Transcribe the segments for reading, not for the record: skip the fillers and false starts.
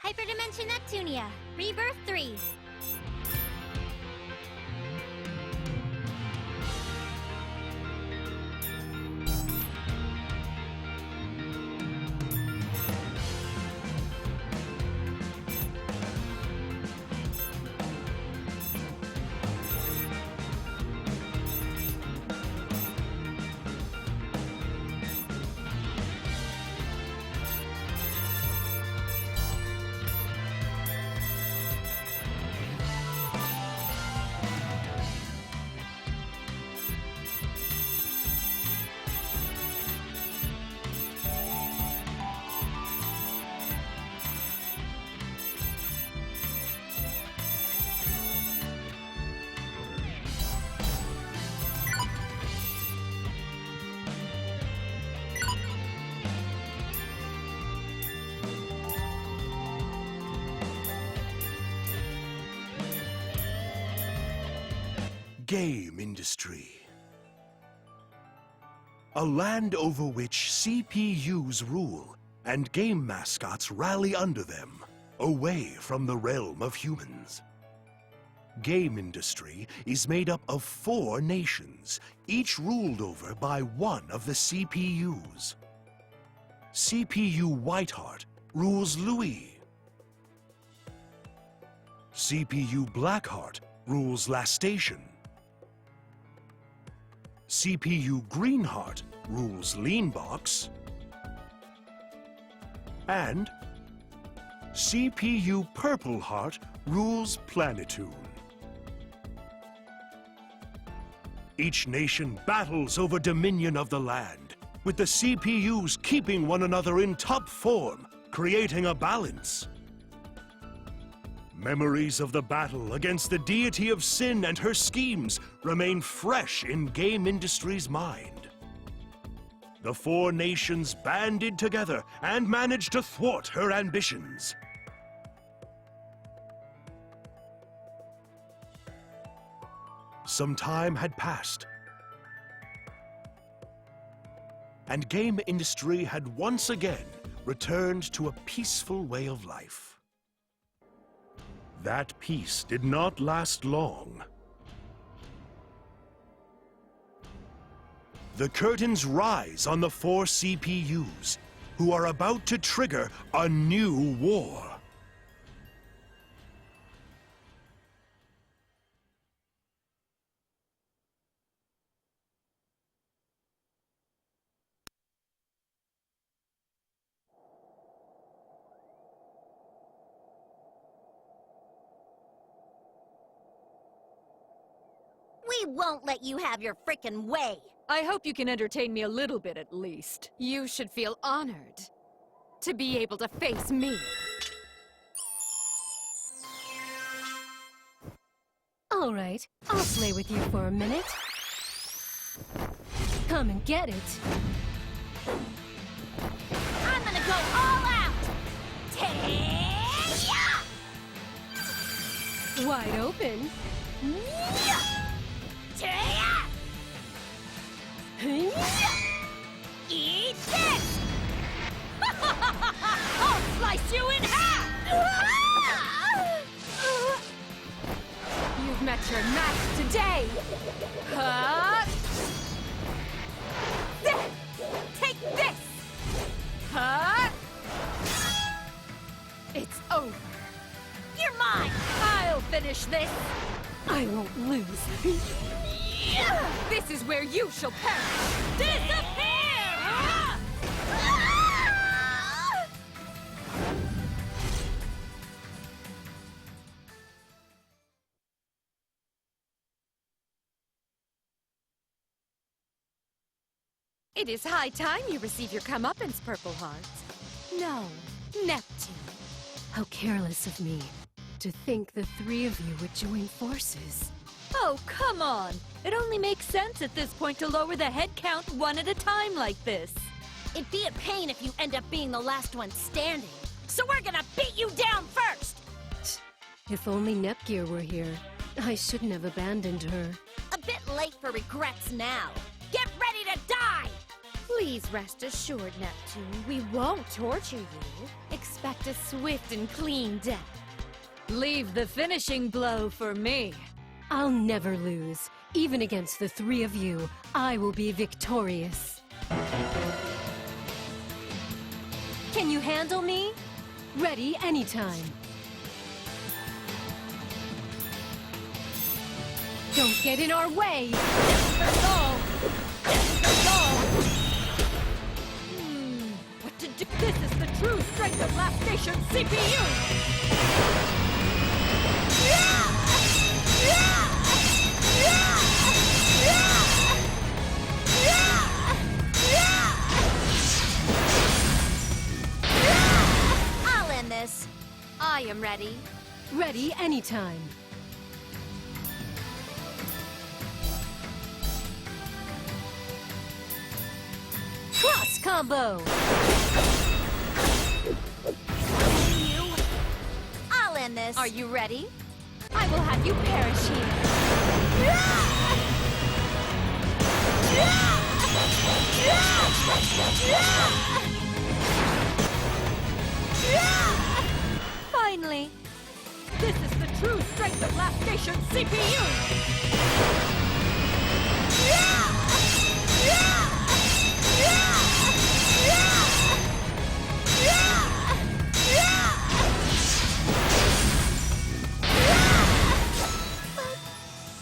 Hyperdimension Neptunia, Rebirth 3. Game industry. A land over which CPUs rule and game mascots rally under them, away from the realm of humans. Game industry is made up of 4 nations, each ruled over by one of the CPUs. CPU Whiteheart rules Louis. CPU Blackheart rules La Station. CPU Greenheart rules Leanbox, and CPU Purpleheart rules Planetoon. Each nation battles over dominion of the land, with the CPUs keeping one another in top form, creating a balance. Memories of the battle against the deity of sin and her schemes remain fresh in game industry's mind. The 4 nations banded together and managed to thwart her ambitions. Some time had passed, and game industry had once again returned to a peaceful way of life. That peace did not last long. The curtains rise on the 4 CPUs, who are about to trigger a new war. We won't let you have your frickin' way! I hope you can entertain me a little bit at least. You should feel honored to be able to face me. All right, I'll play with you for a minute. Come and get it. I'm gonna go all out! Ta-ya! Wide open. Ta-ya! Eat this! I'll slice you in half! You've met your match today! Huh? Take this! Huh? It's over. You're mine! I'll finish this! I won't lose. This is where you shall perish! Disappear! It is high time you receive your comeuppance, Purpleheart. No, Neptune. How careless of me to think the 3 of you would join forces. Oh, come on! It only makes sense at this point to lower the head count 1 at a time like this. It'd be a pain if you end up being the last one standing. So we're gonna beat you down first! If only Nepgear were here, I shouldn't have abandoned her. A bit late for regrets now. Get ready to die! Please rest assured, Neptune, we won't torture you. back to swift and clean death. Leave the finishing blow for me. I'll never lose. Even against the three of you, I will be victorious. Can you handle me? Ready anytime. Don't get in our way! What to do? This is the true strength of Last Station CPU! I'll end this. I am ready. Ready anytime. Cross combo! I'll end this. Are you ready? I will have you perish here. Finally! This is the true strength of Last Station CPU!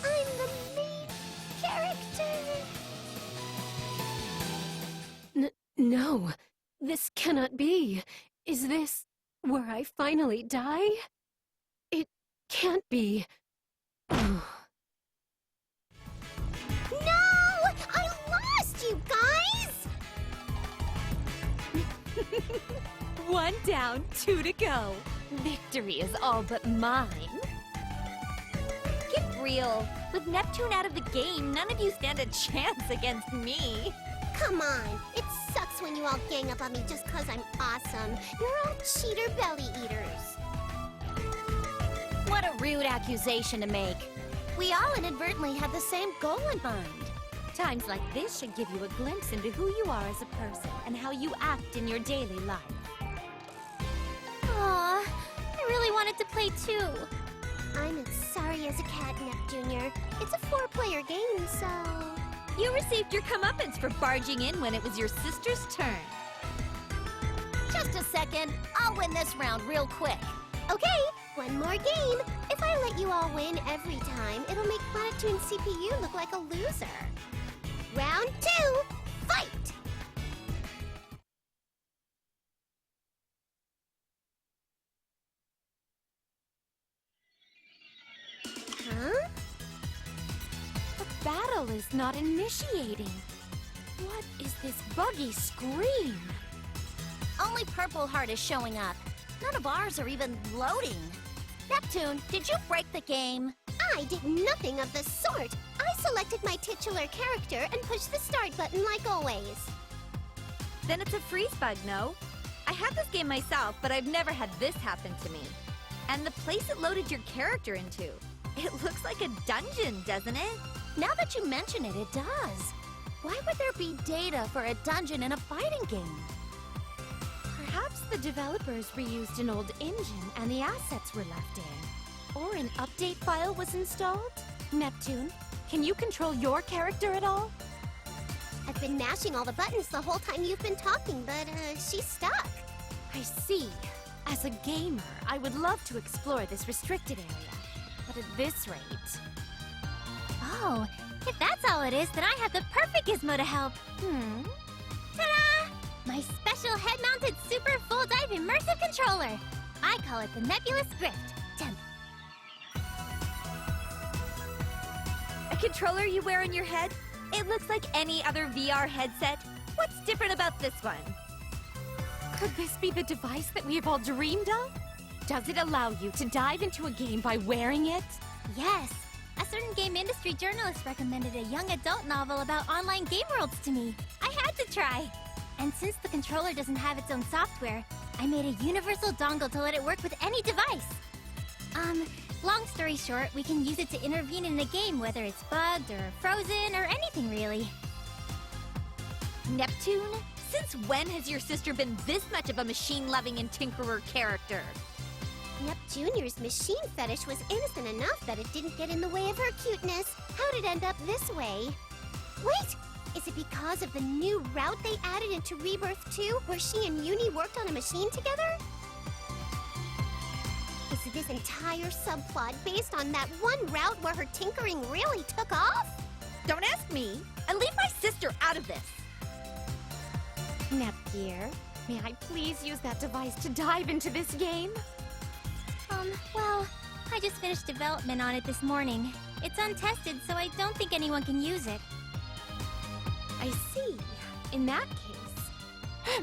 I'm the main character. No, this cannot be. Is this where I finally die? It can't be. No! I lost, you guys! 1 down, 2 to go. Victory is all but mine. Get real. With Neptune out of the game, none of you stand a chance against me. Come on. It sucks when you all gang up on me just 'cause I'm awesome. You're all cheater belly eaters. What a rude accusation to make. We all inadvertently had the same goal in mind. Times like this should give you a glimpse into who you are as a person and how you act in your daily life. Aw, I really wanted to play too. I'm as sorry as a cat, Nep Jr. It's a 4-player game, so... You received your comeuppance for barging in when it was your sister's turn. Just a second. I'll win this round real quick. Okay, one more game. If I let you all win every time, it'll make Neptune CPU look like a loser. Round 2, fight! Huh? The battle is not initiating. What is this buggy scream? Only Purple Heart is showing up. None of ours are even loading. Neptune, did you break the game? I did nothing of the sort. I selected my titular character and pushed the start button like always. Then it's a freeze bug, no? I had this game myself, but I've never had this happen to me. And the place it loaded your character into. It looks like a dungeon, doesn't it? Now that you mention it, it does. Why would there be data for a dungeon in a fighting game? Perhaps the developers reused an old engine and the assets were left in. Or an update file was installed? Neptune, can you control your character at all? I've been mashing all the buttons the whole time you've been talking, but she's stuck. I see. As a gamer, I would love to explore this restricted area. But at this rate... Oh, if that's all it is, then I have the perfect gizmo to help. Ta-da! My special head-mounted super full dive immersive controller. I call it the Nebulous Grift. Temp. A controller you wear on your head? It looks like any other VR headset. What's different about this one? Could this be the device that we have all dreamed of? Does it allow you to dive into a game by wearing it? Yes. A certain game industry journalist recommended a young adult novel about online game worlds to me. I had to try. And since the controller doesn't have its own software, I made a universal dongle to let it work with any device. Long story short, we can use it to intervene in the game, whether it's bugged or frozen or anything really. Neptune, Since when has your sister been this much of a machine-loving and tinkerer character? Nep Jr.'s machine fetish was innocent enough that it didn't get in the way of her cuteness. How'd it end up this way? Wait! Is it because of the new route they added into Rebirth 2, where she and Uni worked on a machine together? Is this entire subplot based on that one route where her tinkering really took off? Don't ask me, and leave my sister out of this. Nep dear, may I please use that device to dive into this game? Well, I just finished development on it this morning. It's untested, so I don't think anyone can use it. I see. In that case...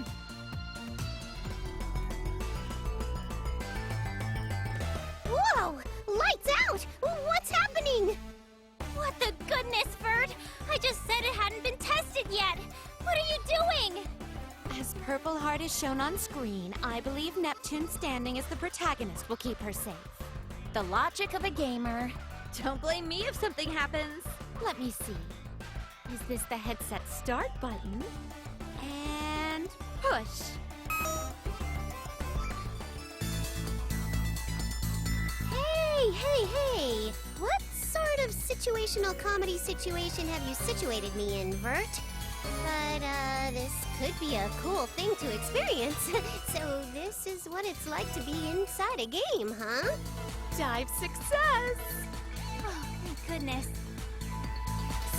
Whoa! Lights out! What's happening? What the goodness, Vert? I just said it hadn't been tested yet! What are you doing? As Purple Heart is shown on screen, I believe Neptune standing as the protagonist will keep her safe. The logic of a gamer. Don't blame me if something happens. Let me see. Is this the headset start button? And push. Hey! What sort of situational comedy situation have you situated me in, Vert? But, this could be a cool thing to experience. So this is what it's like to be inside a game, huh? Dive success! Oh, thank goodness.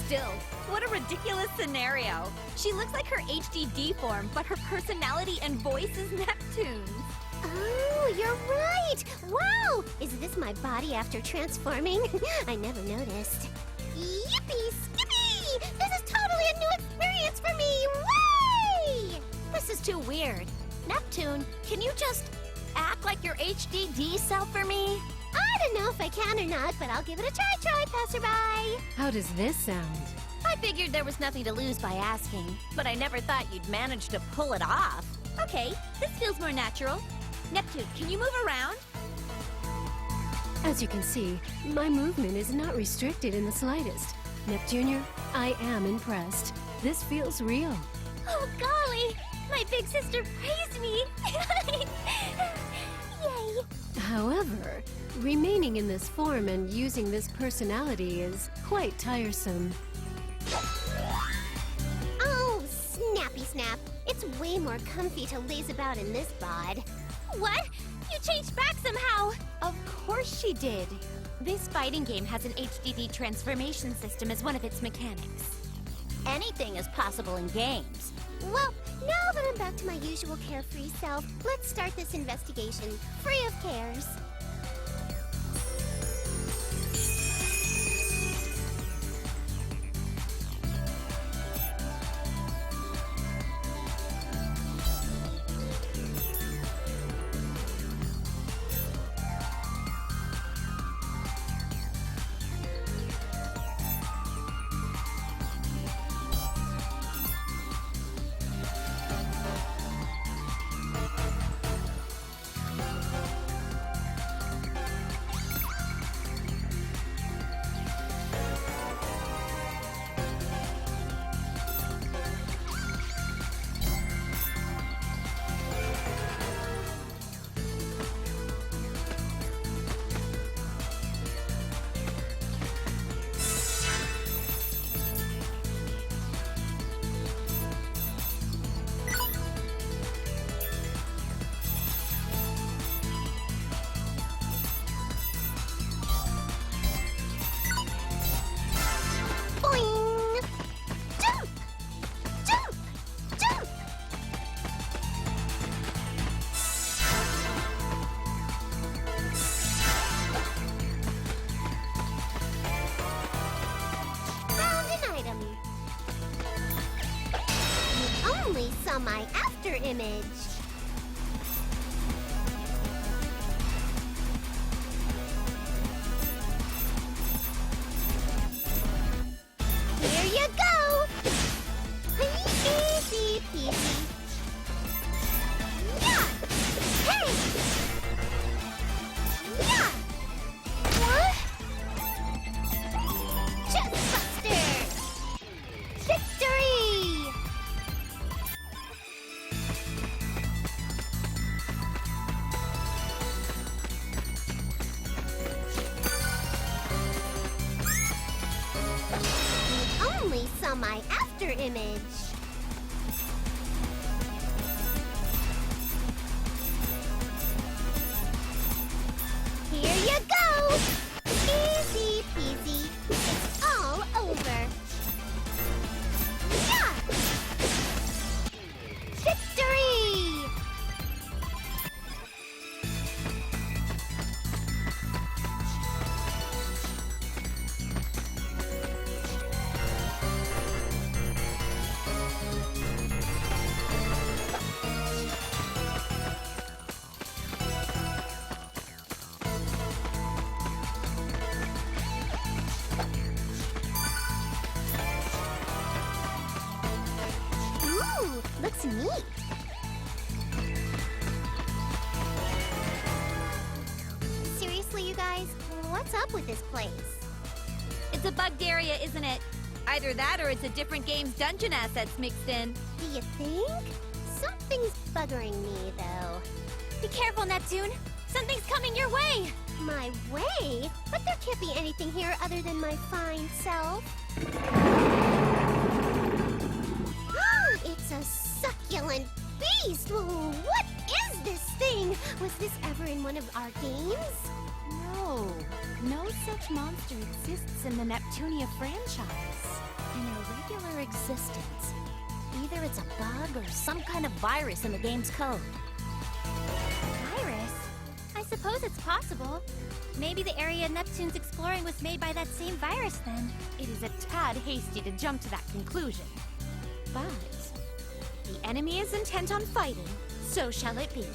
Still, what a ridiculous scenario. She looks like her HDD form, but her personality and voice is Neptune's. Oh, you're right! Wow! Is this my body after transforming? I never noticed. Yippee skippy! This is totally a new experience for me! Way! This is too weird. Neptune, can you just act like your HDD self for me? I don't know if I can or not, but I'll give it a try, passerby! How does this sound? I figured there was nothing to lose by asking, but I never thought you'd manage to pull it off. Okay, this feels more natural. Neptune, can you move around? As you can see, my movement is not restricted in the slightest. Nep Jr., I am impressed. This feels real. Oh, golly! My big sister praised me! Yay! However, remaining in this form and using this personality is quite tiresome. Oh, snappy snap. It's way more comfy to laze about in this bod. What? You changed back somehow! Of course she did. This fighting game has an HDD transformation system as one of its mechanics. Anything is possible in games. Well, now that I'm back to my usual carefree self, let's start this investigation, free of cares. Saw my after image. Here you go. Easy peasy. Yeah. Hey. Yeah. What? Chestbuster. Victory. my after image. Here you go! Easy peasy. It's all over. Yeah! Victory! Ooh, looks neat. Seriously, you guys, what's up with this place? It's a bugged area, isn't it? Either that or it's a different game's dungeon assets mixed in. Do you think? Something's buggering me, though. Be careful, Neptune. Something's coming your way. My way? But there can't be anything here other than my fine self. It's a succulent beast! What is this thing? Was this ever in one of our games? No. No such monster exists in the Neptunia franchise. In a regular existence. Either it's a bug or some kind of virus in the game's code. Virus? I suppose it's possible. Maybe the area Neptune's exploring was made by that same virus then. It is a tad hasty to jump to that conclusion. But the enemy is intent on fighting, so shall it be.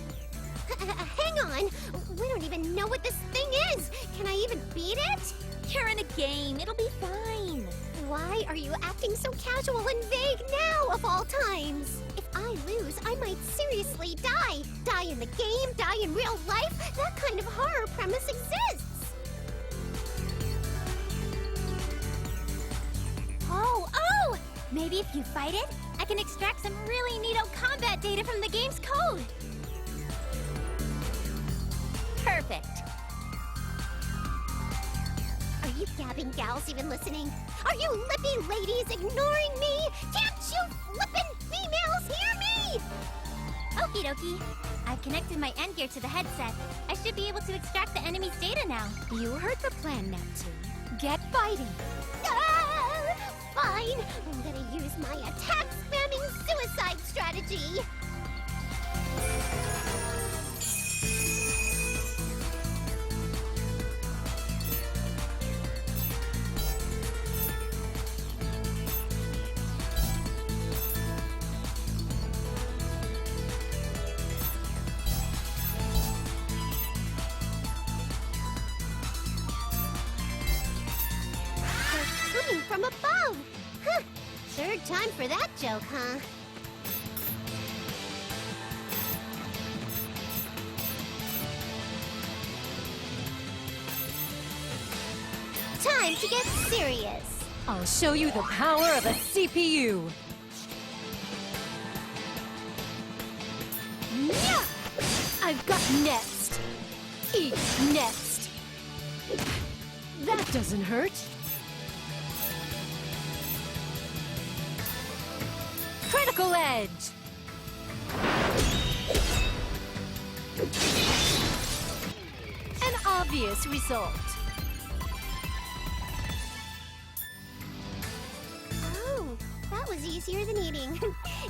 Hang on! We don't even know what this thing is! Can I even beat it? You're in a game, it'll be fine. Why are you acting so casual and vague now, of all times? If I lose, I might seriously die. Die in the game, die in real life. That kind of horror premise exists. Oh! Maybe if you fight it, I can extract some really neato combat data from the game's code. Perfect. Are you gabbing gals even listening? Are you lippy ladies ignoring me? Can't you flippin' females hear me? Okie dokie. I've connected my end gear to the headset. I should be able to extract the enemy's data now. You heard the plan, Neptune. Get fighting. Ah, fine. I'm gonna use my attack spamming suicide strategy. Coming from above! Huh. Third time for that joke, huh? Time to get serious. I'll show you the power of a CPU. Yeah! I've got next. Eat next. That doesn't hurt. Critical edge. An obvious result. Oh, that was easier than eating.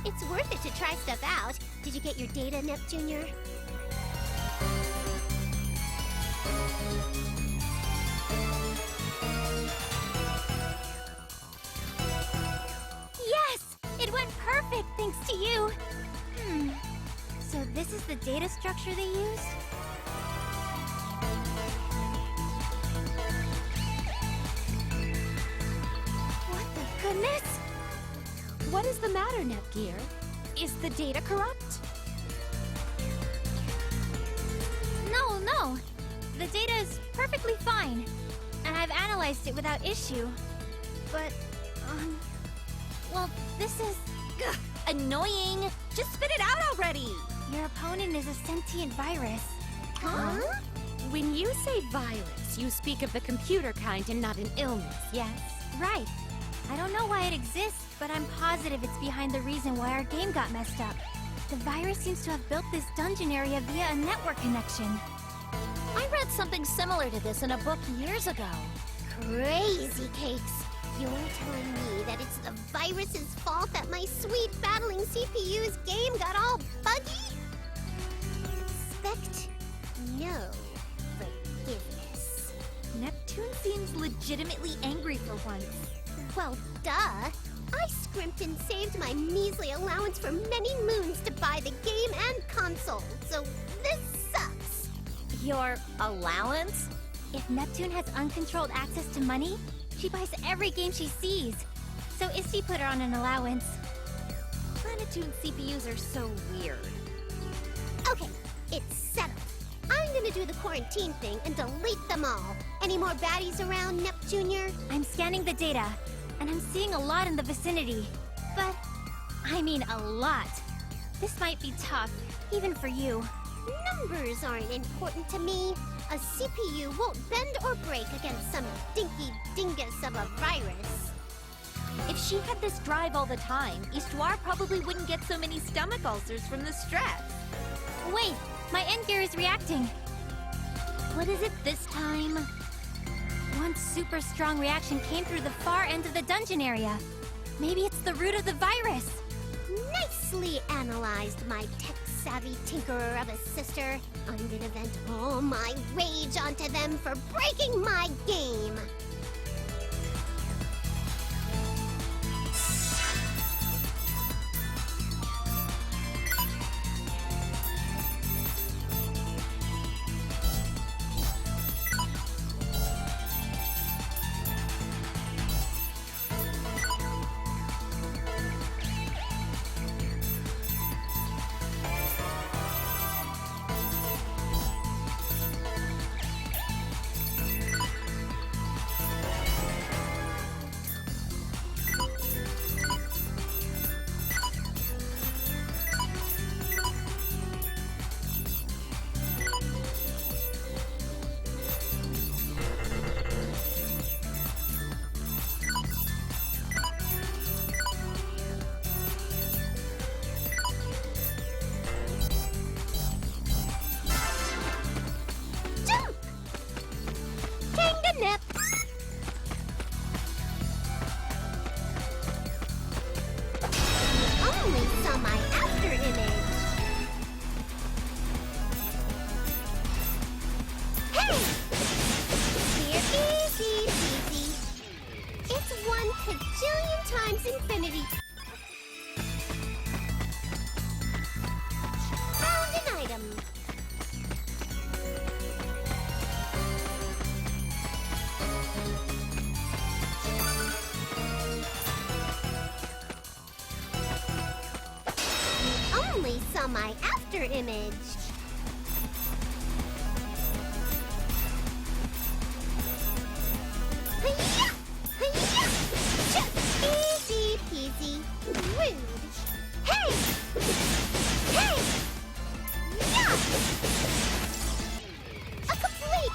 It's worth it to try stuff out. Did you get your data, Nep Jr.? Yes! It went perfect thanks to you. So this is the data structure they used? What the goodness? What is the matter, Netgear? Is the data corrupt? No. The data is perfectly fine. And I've analyzed it without issue. But, well, this is... Gah, annoying! Just spit it out already! Your opponent is a sentient virus. Huh? When you say virus, you speak of the computer kind and not an illness, yes? Right. I don't know why it exists, but I'm positive it's behind the reason why our game got messed up. The virus seems to have built this dungeon area via a network connection. I read something similar to this in a book years ago. Crazy cakes! You're telling me that it's the virus's fault that my sweet battling CPU's game got all buggy? Expect no forgiveness. Neptune seems legitimately angry for once. Well, duh. I scrimped and saved my measly allowance for many moons to buy the game and console, so this sucks. Your allowance? If Neptune has uncontrolled access to money, she buys every game she sees. So Issy put her on an allowance. Planetoon CPUs are so weird. Okay, it's settled. I'm gonna do the quarantine thing and delete them all. Any more baddies around, Nep Jr.? I'm scanning the data, and I'm seeing a lot in the vicinity. But, I mean a lot. This might be tough, even for you. Numbers aren't important to me. A CPU won't bend or break against some dinky dingus of a virus. If she had this drive all the time, Histoire probably wouldn't get so many stomach ulcers from the stress. Wait, my end gear is reacting. What is it this time? One super strong reaction came through the far end of the dungeon area. Maybe it's the root of the virus. Nicely analyzed, my tech-savvy tinkerer of a sister. I'm gonna vent all my rage onto them for breaking my game. Nep. Only saw my after image. Hey! Here, easy peasy. It's 1 kajillion times infinity. Found an item. Only saw my after image. Hi-ya! Hi-ya! Just easy peasy. Rude. Hey! Hey! Yeah! A complete...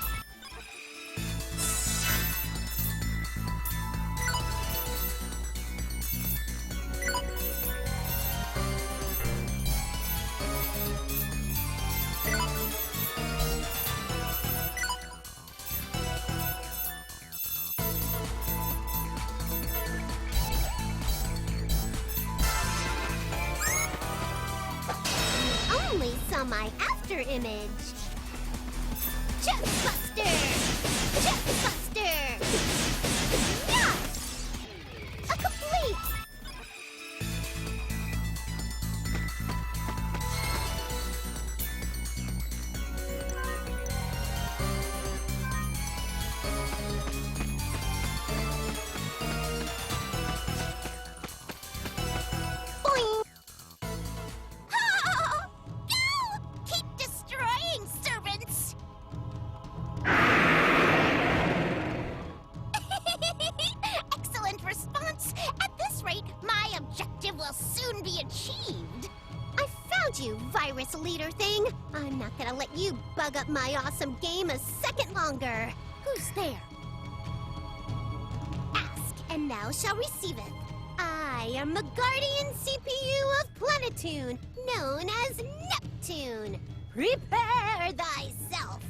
Only saw my after image. Chestbuster! Chestbuster! Yeah! A complete... Boing! Ah! Go! Keep destroying, servants! Excellent response! At this rate, my objective will soon be achieved. I found you, virus leader thing. I'm not gonna let you bug up my awesome game a second longer. Who's there? Ask and now shall receiveth. I am the guardian CPU of Planetoon, known as Neptune. Prepare thyself.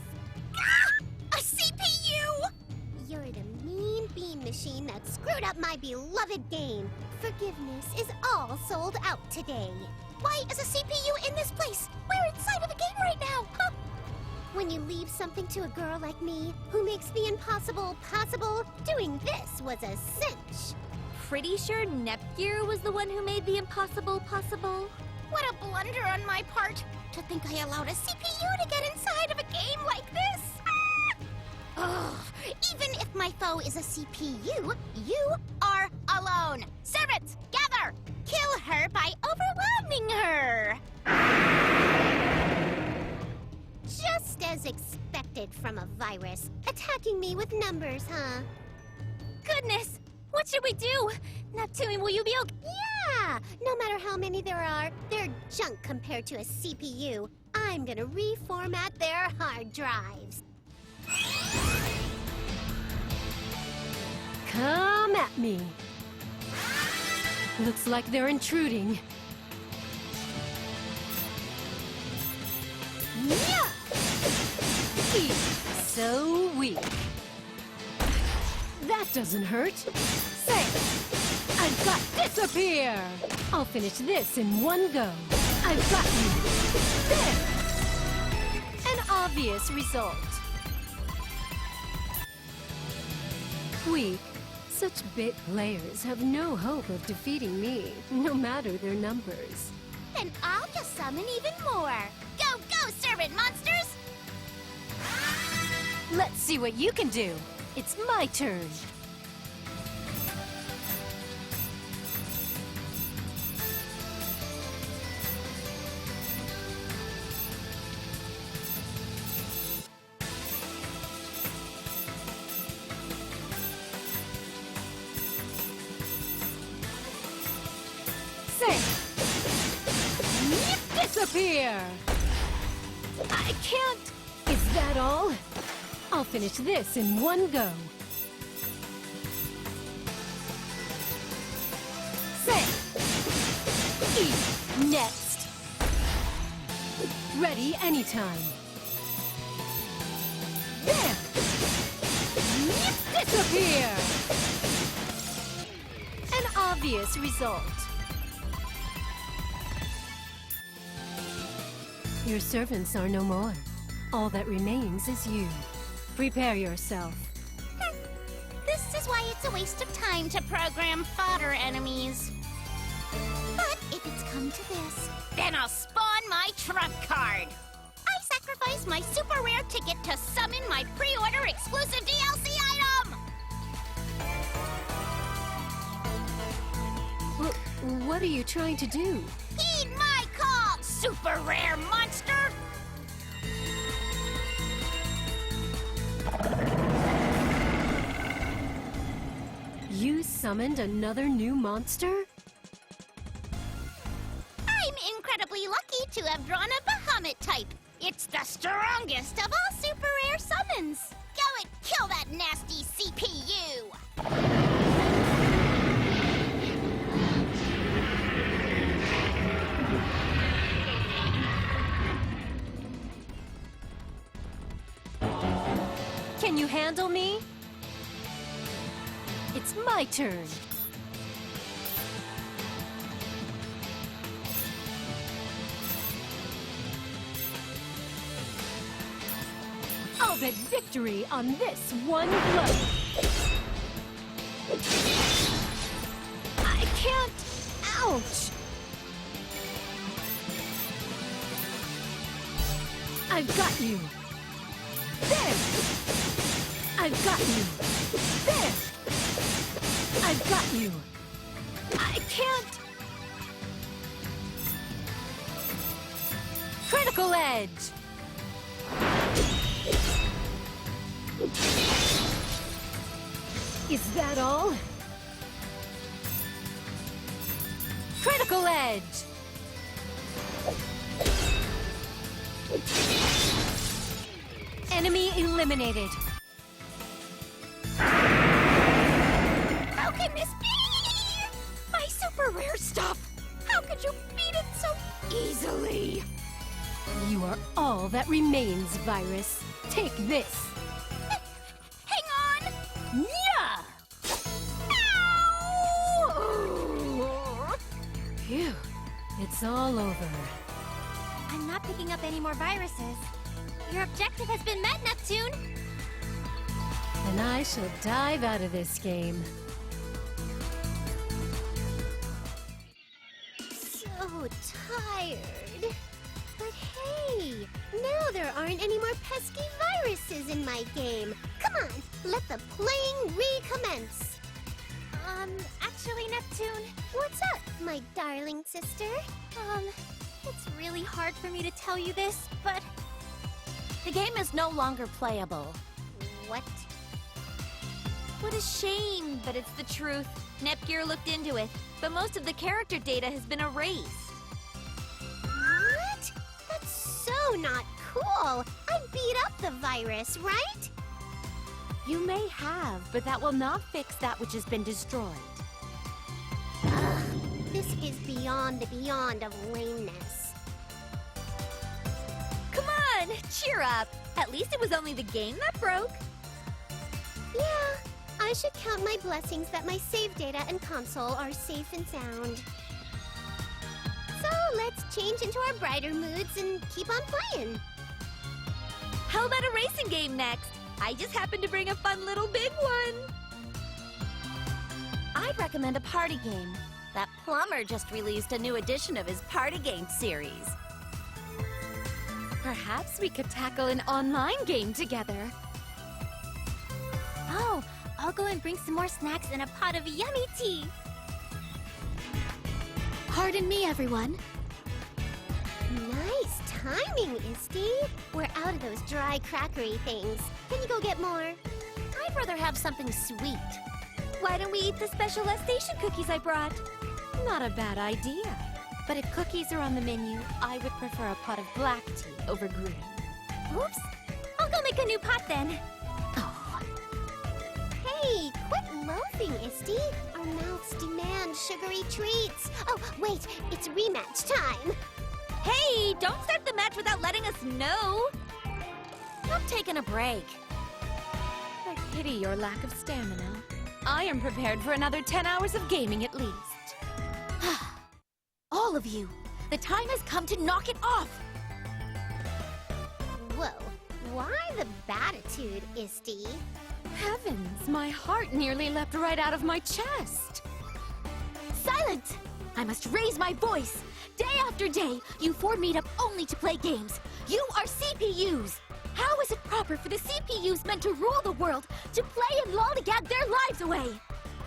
Ah! A CPU? You're the mean bean machine that screwed up my beloved game. Forgiveness is all sold out today. Why is a CPU in this place? We're inside of the game right now, huh? When you leave something to a girl like me, who makes the impossible possible, doing this was a cinch. Pretty sure Nepgear was the one who made the impossible possible. What a blunder on my part, to think I allowed a CPU to get inside of a game like this. Ah! Ugh, even if my foe is a CPU, you are alone. Servants, gather! Kill her by overwhelming her! Just as expected from a virus. Attacking me with numbers, huh? Goodness! What should we do? Neptune, will you be okay? Yeah! No matter how many there are, they're junk compared to a CPU. I'm gonna reformat their hard drives. Come at me. Looks like they're intruding. Yeah! So weak. That doesn't hurt. Say, I've got disappear. I'll finish this in one go. I've got you. There. An obvious result. Weak. Such bit players have no hope of defeating me, no matter their numbers. Then I'll just summon even more. Go, go, servant monsters! Let's see what you can do. It's my turn. Say, disappear! I can't. Is that all? I'll finish this in one go. Say, eat next. Ready anytime. There. Disappear. An obvious result. Your servants are no more. All that remains is you. Prepare yourself. This is why it's a waste of time to program fodder enemies. But if it's come to this, then I'll spawn my trump card. I sacrifice my super rare ticket to summon my pre-order exclusive DLC item! What are you trying to do? Heed my call, super rare monster! You summoned another new monster? I'm incredibly lucky to have drawn a Bahamut type. It's the strongest of all super rare summons. Go and kill that nasty CPU! Can you handle me? It's my turn. I'll bet victory on this one blow. I can't. Ouch! I've got you. There! I've got you. There! I've got you. I can't. Critical edge. Is that all? Critical edge. Enemy eliminated. How can How'd you beat it so easily? You are all that remains, Virus. Take this. Hang on! Yeah! Ow! Phew. It's all over. I'm not picking up any more viruses. Your objective has been met, Neptune! And I shall dive out of this game. So tired. But hey, now there aren't any more pesky viruses in my game. Come on, let the playing recommence. Actually, Neptune, What's up, my darling sister? it's really hard for me to tell you this, but The game is no longer playable. What? What a shame, but it's the truth. Nepgear looked into it, but most of the character data has been erased. What? That's so not cool. I beat up the virus, right? You may have, but that will not fix that which has been destroyed. Ugh, this is beyond the beyond of lameness. Come on, cheer up. At least it was only the game that broke. Yeah, I should count my blessings that my save data and console are safe and sound. So let's change into our brighter moods and keep on playing. How about a racing game next? I just happened to bring a fun little big one. I'd recommend a party game. That plumber just released a new edition of his party game series. Perhaps we could tackle an online game together. oh, I'll go and bring some more snacks and a pot of yummy tea. Pardon me, everyone. Nice timing, Isty. We're out of those dry crackery things. Can you go get more? I'd rather have something sweet. Why don't we eat the special station cookies I brought? Not a bad idea. But if cookies are on the menu, I would prefer a pot of black tea over green. Oops. I'll go make a new pot then. Oh, Hey, quit loafing, Isty. Our mouths demand sugary treats. Oh, wait, it's rematch time. Hey, don't start the match without letting us know. I'm taking a break. I pity your lack of stamina. I am prepared for another 10 hours of gaming at least. All of you, the time has come to knock it off. Whoa, why the batitude, Isty? Heavens, my heart nearly leapt right out of my chest. Silence! I must raise my voice. Day after day, you four meet up only to play games. You are CPUs. How is it proper for the CPUs meant to rule the world to play and lollygag their lives away?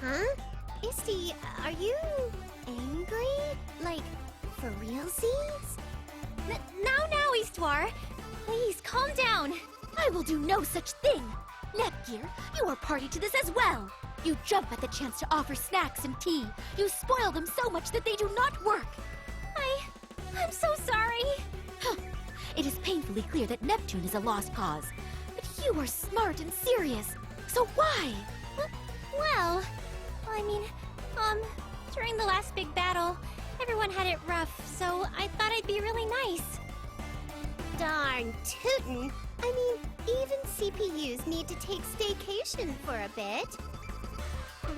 Huh? Isty, are you angry? Like, for realsies? Now, Histoire. Please, calm down. I will do no such thing. Nepgear, you are party to this as well. You jump at the chance to offer snacks and tea. You spoil them so much that they do not work. I'm so sorry. Huh. It is painfully clear that Neptune is a lost cause. But you are smart and serious. So why? Well, I mean, during the last big battle, everyone had it rough, so I thought I'd be really nice. Darn tootin'. I mean, even CPUs need to take staycation for a bit.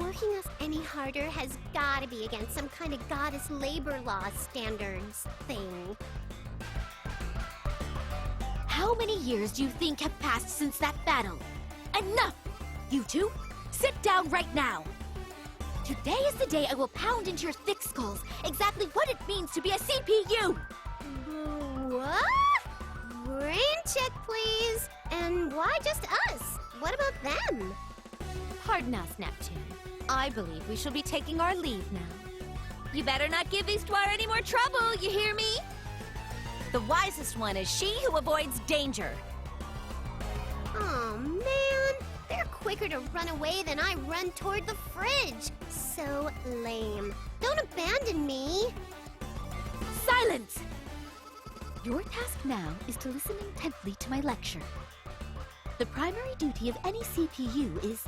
Working us any harder has gotta be against some kind of goddess labor law standards thing. How many years do you think have passed since that battle? Enough! You two, sit down right now. Today is the day I will pound into your thick skulls exactly what it means to be a CPU. What? Brain check, please. And why just us? What about them? Pardon us, Neptune. I believe we shall be taking our leave now. You better not give Histoire any more trouble, you hear me? The wisest one is she who avoids danger. Oh man, they're quicker to run away than I run toward the fridge. So lame. Don't abandon me. Silence! Your task now is to listen intently to my lecture. The primary duty of any CPU is...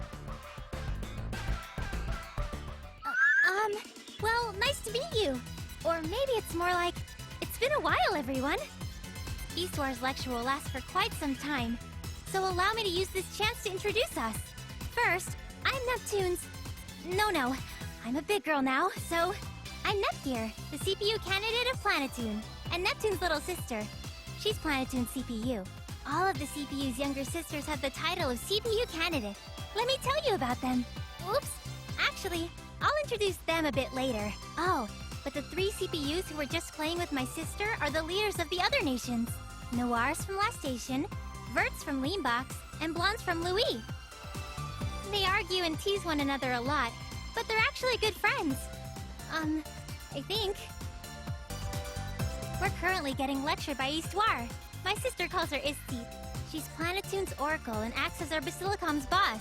Well, nice to meet you. Or maybe it's more like, it's been a while, everyone. Eastwar's lecture will last for quite some time, so allow me to use this chance to introduce us. First, I'm Neptune's... No, I'm a big girl now, so... I'm Nepgear, the CPU candidate of Planetoon, and Neptune's little sister. She's Planetoon's CPU. All of the CPU's younger sisters have the title of CPU candidate. Let me tell you about them. Oops. Actually, I'll introduce them a bit later. Oh, but the 3 CPUs who were just playing with my sister are the leaders of the other nations. Noir's from Last Station, Vert's from Leanbox, and Blonde's from Louis. They argue and tease one another a lot, but they're actually good friends. I think. We're currently getting lectured by Histoire. My sister calls her Isti. She's Planetoon's Oracle and acts as our Basilicom's boss.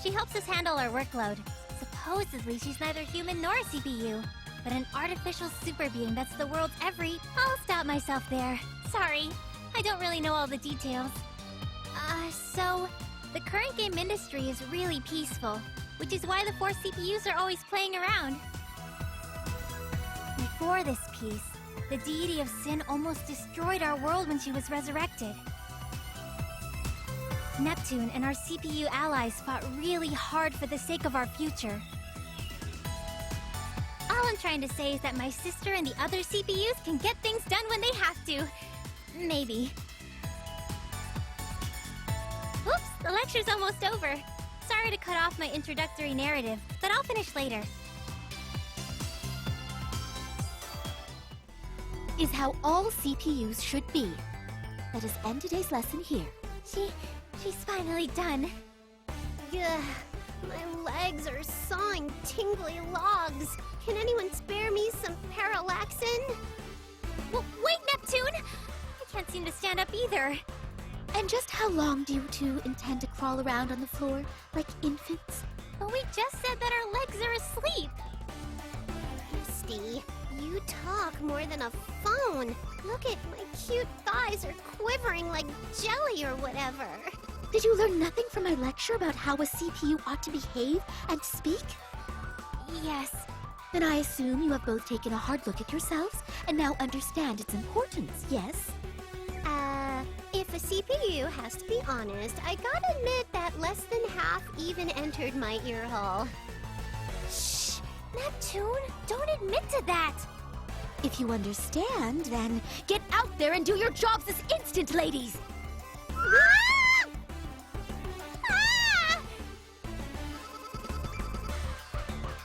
She helps us handle our workload. Supposedly, she's neither human nor a CPU, but an artificial super being that's the world's every... I'll stop myself there. Sorry, I don't really know all the details. So... The current game industry is really peaceful, which is why the 4 CPUs are always playing around. Before this peace, the deity of sin almost destroyed our world when she was resurrected. Neptune and our CPU allies fought really hard for the sake of our future. All I'm trying to say is that my sister and the other CPUs can get things done when they have to. Maybe. Oops, the lecture's almost over. Sorry to cut off my introductory narrative, but I'll finish later. Is how all CPUs should be. Let us end today's lesson here. She's finally done. Ugh, my legs are sawing tingly logs. Can anyone spare me some parallaxin? Wait, Neptune! I can't seem to stand up either. And just how long do you two intend to crawl around on the floor like infants? But we just said that our legs are asleep. Misty, you talk more than a phone. Look at my cute thighs are quivering like jelly or whatever. Did you learn nothing from my lecture about how a CPU ought to behave and speak? Yes. Then I assume you have both taken a hard look at yourselves and now understand its importance, yes? If a CPU has to be honest, I gotta admit that less than half even entered my ear hole. Shh! Neptune, don't admit to that! If you understand, then get out there and do your jobs this instant, ladies! Ah! Ah!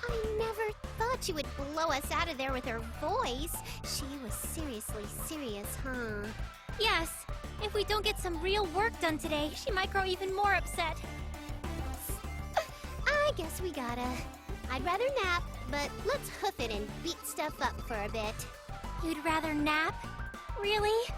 I never thought she would blow us out of there with her voice. She was seriously serious, huh? Yes. If we don't get some real work done today, she might grow even more upset. I guess we gotta. I'd rather nap, but let's hoof it and beat stuff up for a bit. You'd rather nap? Really?